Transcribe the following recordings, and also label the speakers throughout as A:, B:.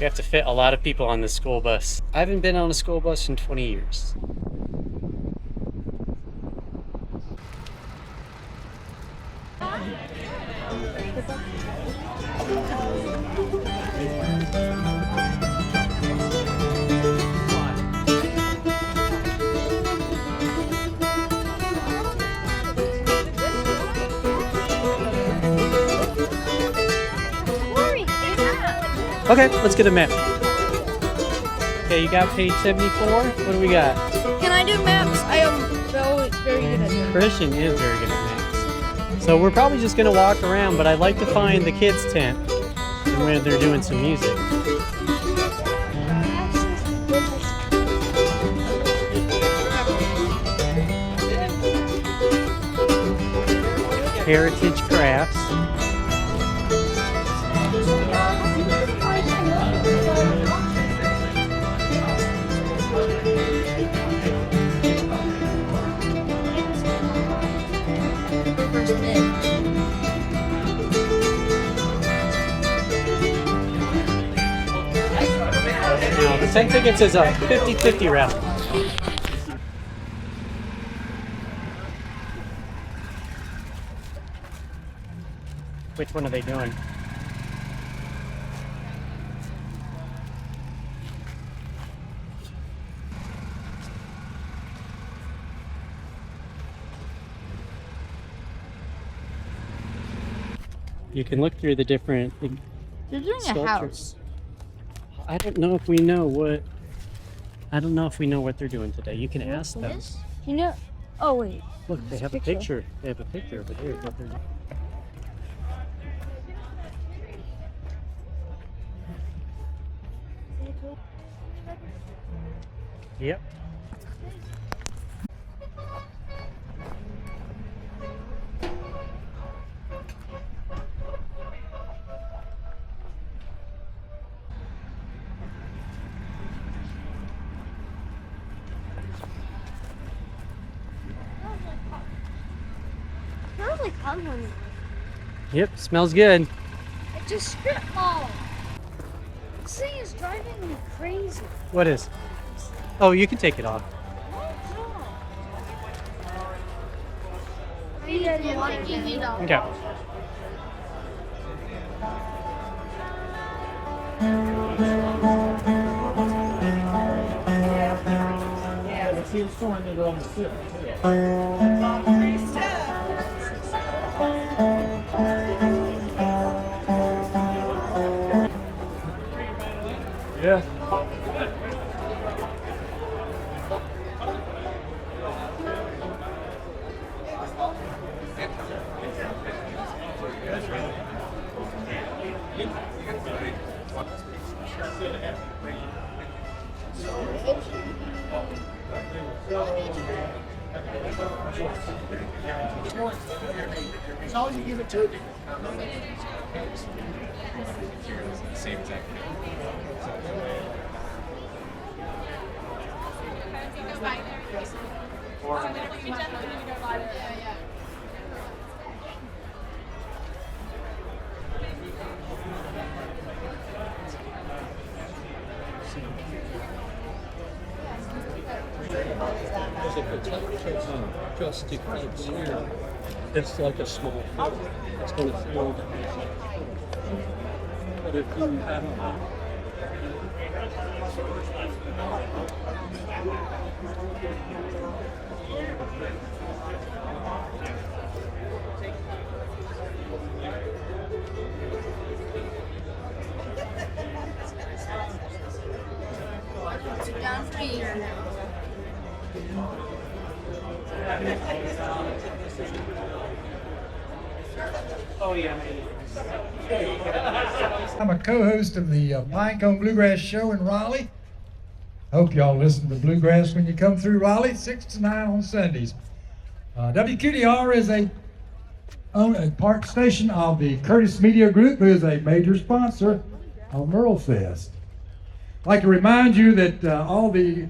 A: We have to fit a lot of people on this school bus. I haven't been on a school bus in 20 years. Okay, let's get a map. Okay, you got page 74. What do we got?
B: Can I do maps? I am very good at them.
A: Christian is very good at maps. So we're probably just gonna walk around, but I'd like to find the kids' tent and where they're doing some music. Heritage Crafts. Now, the 10 tickets is a 50-50 raffle. Which one are they doing? You can look through the different
B: They're doing
A: sculptures.
B: a house.
A: I don't know if we know what. I don't know if we know what they're doing today. You can ask them.
B: This? You know? Oh wait.
A: Look, they have a picture. They have a picture over there. What they're doing. Yep.
B: Smells like cotton.
A: Yep, smells good.
B: It's a strip mall. This thing is driving me crazy.
A: What is? Oh, you can take it off. Okay. Yeah.
C: As long as you give it to it.
D: Same thing.
C: Just here. It's like a small field. It's going to fill. But if you have
B: Down for you.
A: Oh yeah.
E: I'm a co-host of the Pinecone Bluegrass Show in Raleigh. Hope y'all listen to bluegrass when you come through Raleigh, 6 to 9 on Sundays. WQDR is a part station of the Curtis Media Group, who is a major sponsor of Merlefest. I'd like to remind you that all the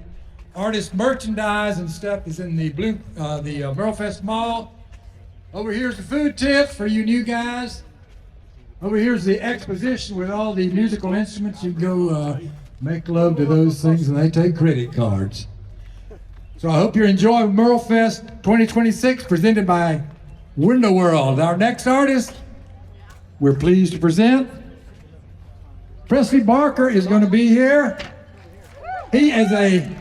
E: artist merchandise and stuff is in the Merlefest Mall. Over here's the food tent for you new guys. Over here's the exposition with all the musical instruments. You go make love to those things and they take credit cards. So I hope you're enjoying Merlefest 2026 presented by Window World. Our next artist, we're pleased to present Presley Barker is going to be here. He is a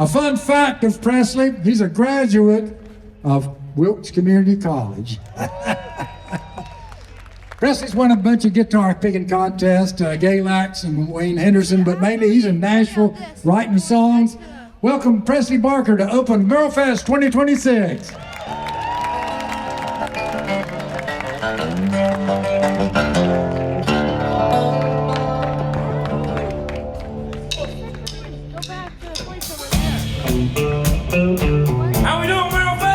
E: fun fact of Presley. He's a graduate of Wilkes Community College. Presley's won a bunch of guitar picking contests, Galax and Wayne Henderson, but mainly he's in Nashville writing songs. Welcome Presley Barker to open Merlefest 2026.
F: How we doing, Merlefest?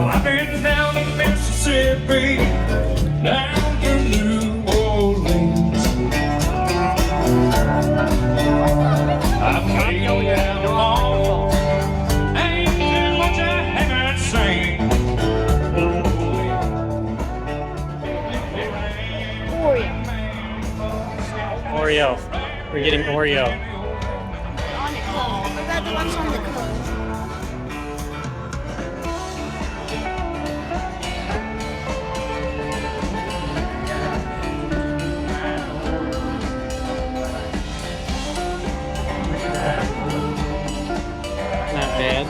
F: I've been down to Mississippi, down to New Orleans. I've played down along, ain't too much I haven't seen.
A: Oreo. We're getting Oreo.
B: On it. What about the ones on the cover?
A: Not bad.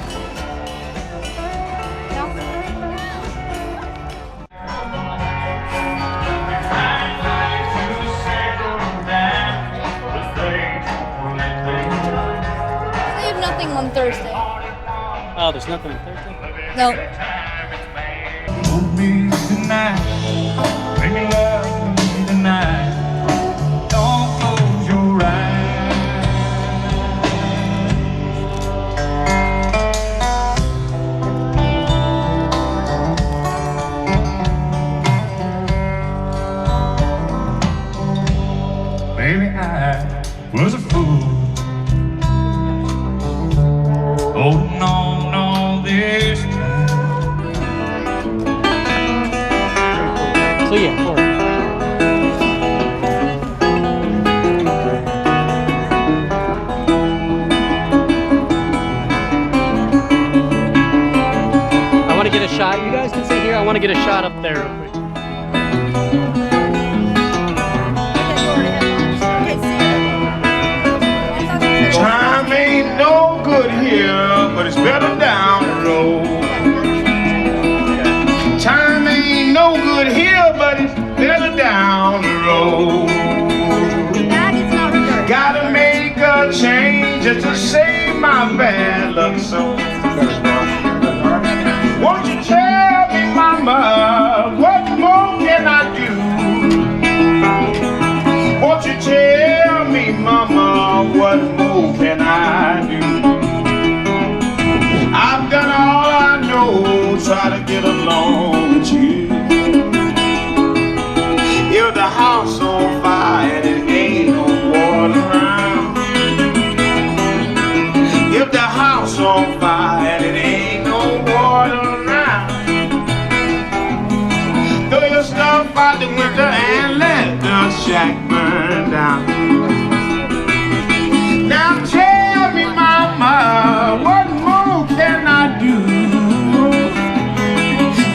B: They have nothing on Thursday.
A: Oh, there's nothing on Thursday?
B: No.
F: Hold me tonight, make me love me tonight. Don't close your eyes. Maybe I was a fool, holding on all this time.
A: So yeah, 4. I want to get a shot. You guys can sit here. I want to get a shot up there real quick.
F: Time ain't no good here, but it's better down the road. Time ain't no good here, but it's better down the road. Gotta make a change just to save my bad luck. So won't you tell me, mama, what more can I do? Won't you tell me, mama, what more can I do? I've done all I know, try to get along with you. If the house on fire and it ain't no water around. If the house on fire and it ain't no water around. Throw your stuff out the window and let the shack burn down. Now tell me, mama, what more can I do?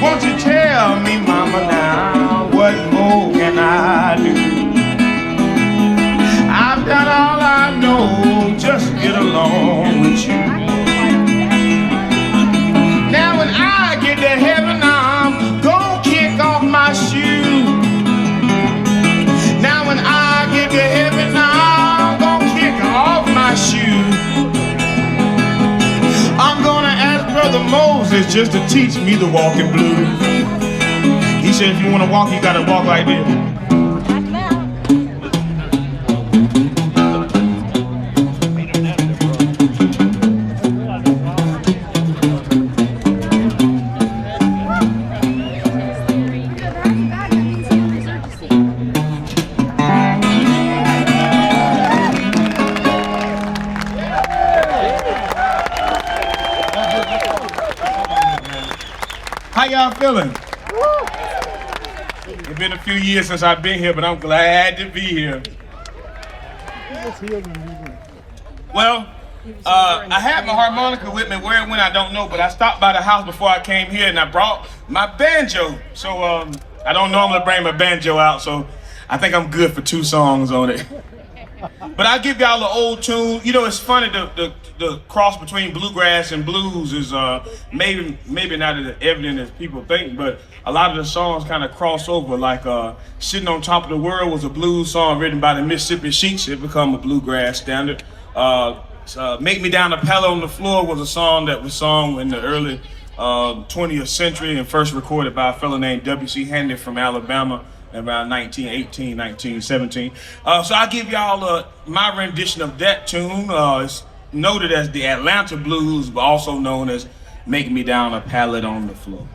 F: Won't you tell me, mama, now, what more can I do? I've done all I know, just get along with you. Now when I get to heaven, I'm gonna kick off my shoe. Now when I get to heaven, I'm gonna kick off my shoe. I'm gonna ask Brother Moses just to teach me the walking blues. He said if you wanna walk, you gotta walk like this. feeling? It's been a few years since I've been here, but I'm glad to be here. Well, I had my harmonica with me. Where it went, I don't know, but I stopped by the house before I came here and I brought my banjo. So I don't normally bring my banjo out, so I think I'm good for 2 songs on it. But I'll give y'all an old tune. You know, it's funny, the cross between bluegrass and blues is maybe not as evident as people think, but a lot of the songs kind of cross over. Like Sitting on Top of the World was a blues song written by the Mississippi Sheets. It become a bluegrass standard. Make Me Down the Pallet on the Floor was a song that was sung in the early 20th century and first recorded by a fellow named W.C. Handy from Alabama around 1918, 1917. So I'll give y'all my rendition of that tune. It's noted as the Atlanta Blues, but also known as Make Me Down a Pallet on the Floor.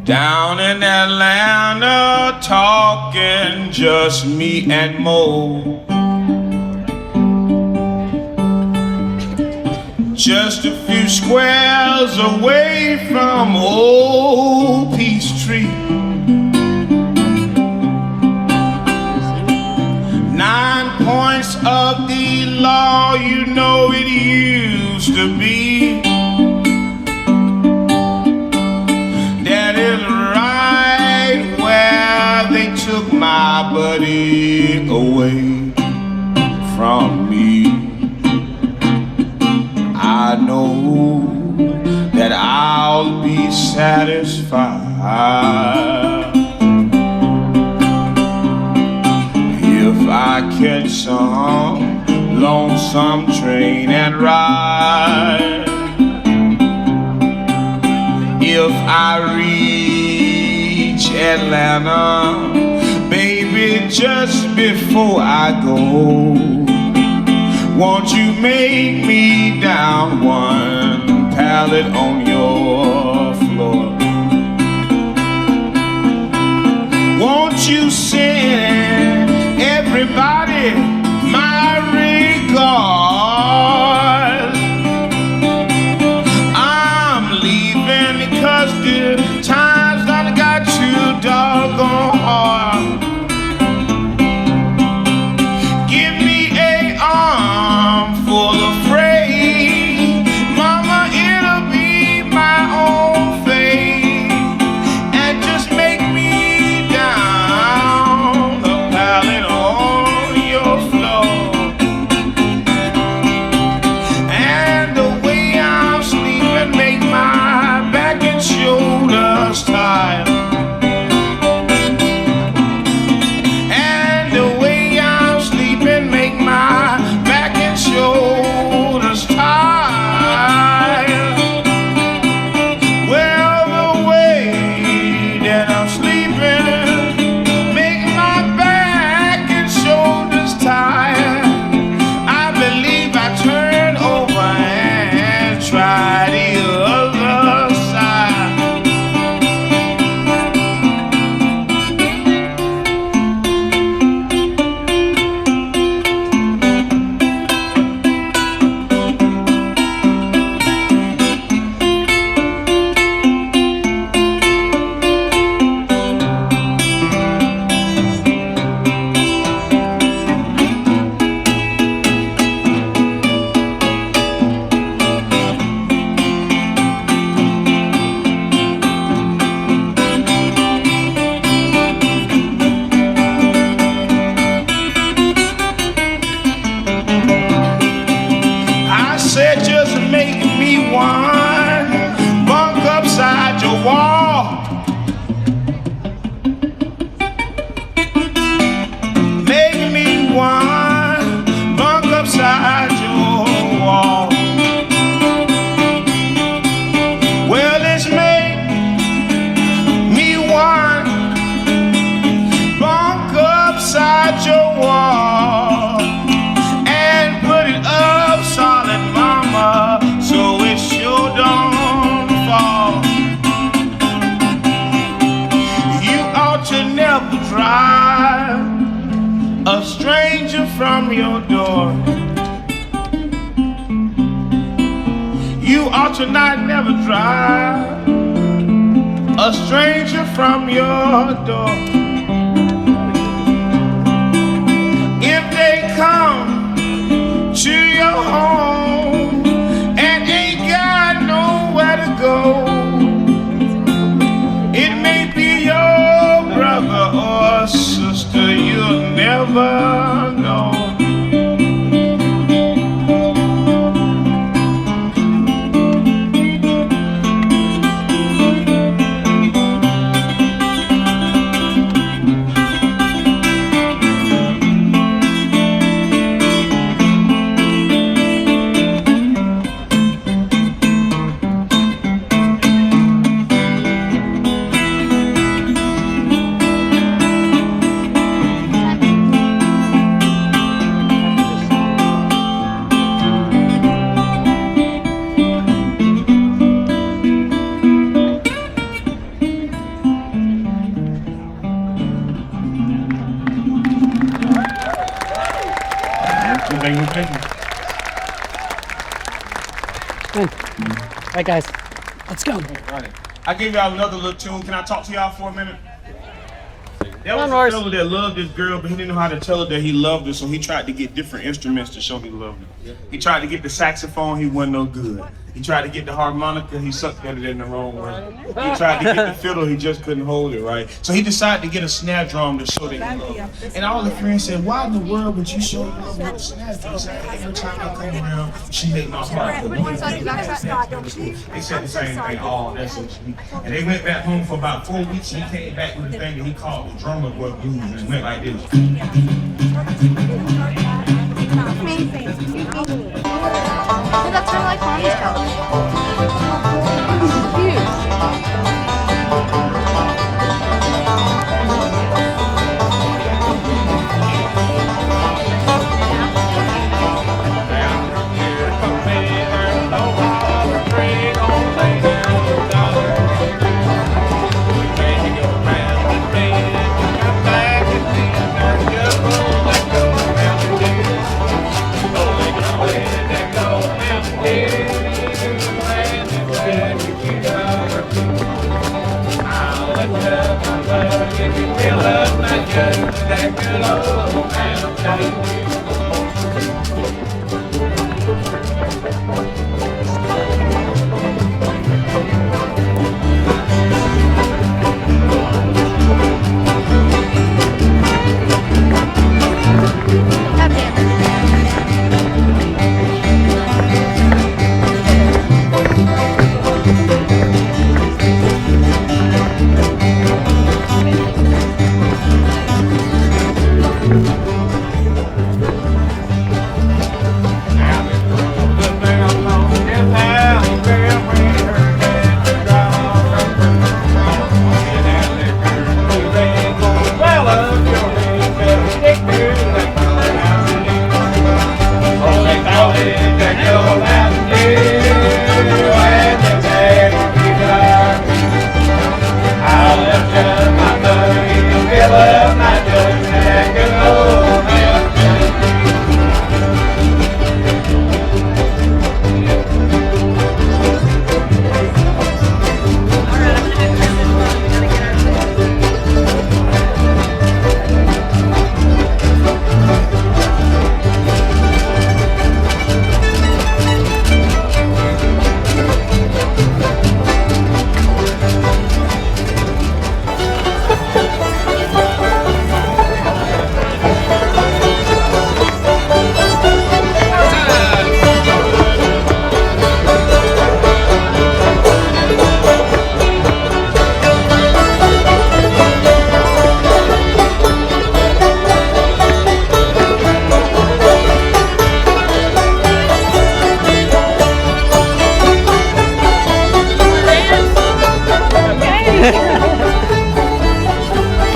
F: Down in Atlanta, talking just me and Mo. Just a few squares away from old Peachtree. 9 points of the law, you know it used to be. That is right where they took my buddy away from me. I know that I'll be satisfied if I catch some lonesome train and ride. If I reach Atlanta, baby, just before I go, won't you make me down one pallet on your floor? Won't you send everybody my regards? I'm leaving because the time's done got too doggone hard. From your door, tonight, never drive a stranger from your door. If they come to your home and ain't got nowhere to go, it may be your brother or sister, you'll never know.
A: All right, guys, let's go.
F: I gave y'all another little tune. Can I talk to y'all for a minute? There was a
A: Norris.
F: fellow that loved this girl, but he didn't know how to tell her that he loved her, so he tried to get different instruments to show he loved her. He tried to get the saxophone, he wasn't no good. He tried to get the harmonica, he sucked at it in the wrong way. He tried to get the fiddle, he just couldn't hold it right. So he decided to get a snare drum to show that he loved her. And all the friends said, why in the world would you show love with a snare drum? He said, every time I come around, she make my heart go. They said the same thing, oh, that's so sweet. And they went back home for about 4 weeks, and he came back with the thing that he called the drummer boy blues, and it went like this.
B: That's kind of like Mommy's couch.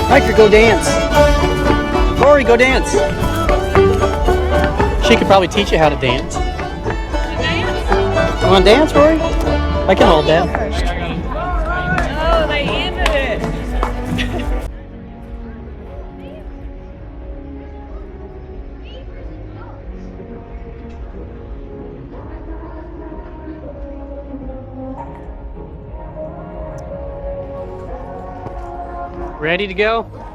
A: Hiker, go dance. Rory, go dance. She could probably teach you how to dance. You want to dance, Rory? I can hold that.
G: Oh, they ended it.
A: Ready to go?